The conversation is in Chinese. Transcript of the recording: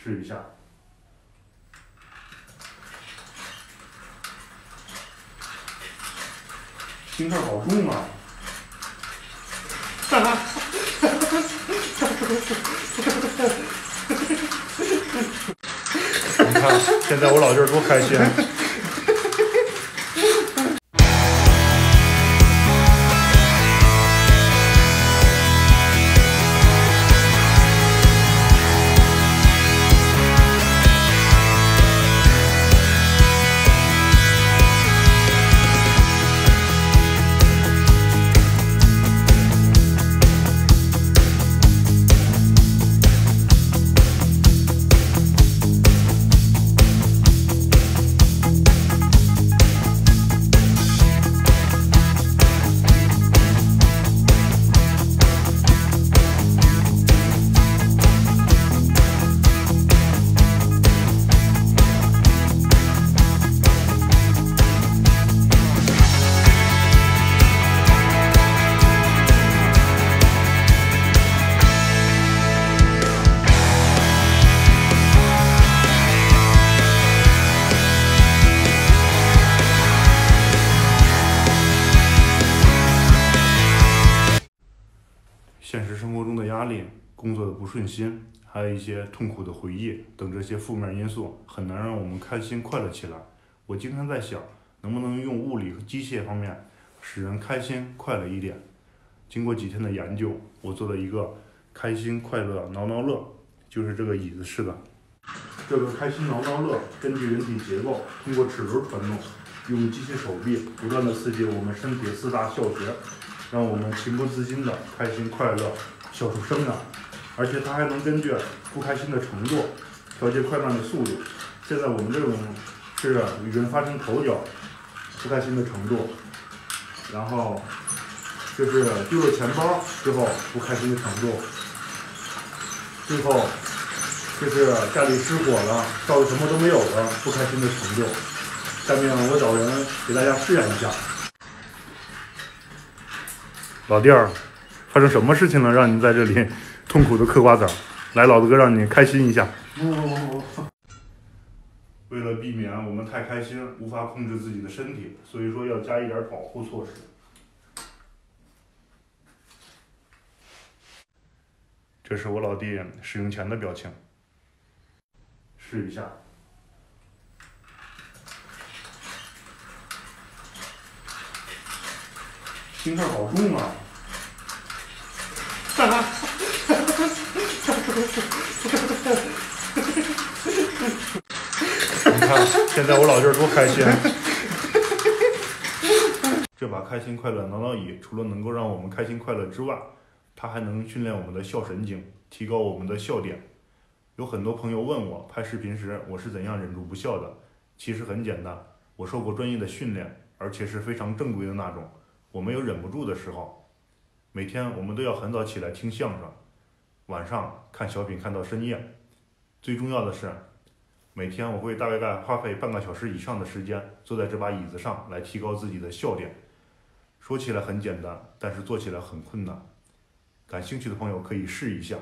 试一下。心跳好重啊！你看，现在我老弟儿多开心。现实生活中的压力、工作的不顺心，还有一些痛苦的回忆等这些负面因素，很难让我们开心快乐起来。我经常在想，能不能用物理和机械方面使人开心快乐一点。经过几天的研究，我做了一个开心快乐挠挠乐，就是这个椅子式的。这个开心挠挠乐根据人体结构，通过齿轮传动，用机械手臂不断的刺激我们身体4大校穴，让我们情不自禁的开心快乐笑出声来。而且它还能根据不开心的程度调节快慢的速度。现在我们这种是与人发生口角，不开心的程度，然后就是丢了钱包之后不开心的程度，最后就是家里失火了，烧的什么都没有了，不开心的程度。下面我找人给大家试验一下。老弟儿，发生什么事情了，让你在这里痛苦的嗑瓜子儿？来，老子哥让你开心一下。为了避免我们太开心，无法控制自己的身体，所以说要加一点保护措施。这是我老弟使用前的表情，试一下。心跳好重啊！你看，现在我老弟儿多开心。这把开心快乐挠挠椅，除了能够让我们开心快乐之外，它还能训练我们的笑神经，提高我们的笑点。有很多朋友问我，拍视频时我是怎样忍住不笑的？其实很简单，我受过专业的训练，而且是非常正规的那种。我没有忍不住的时候。每天我们都要很早起来听相声，晚上看小品看到深夜。最重要的是，每天我会大概花费半个小时以上的时间坐在这把椅子上来提高自己的笑点。说起来很简单，但是做起来很困难。感兴趣的朋友可以试一下。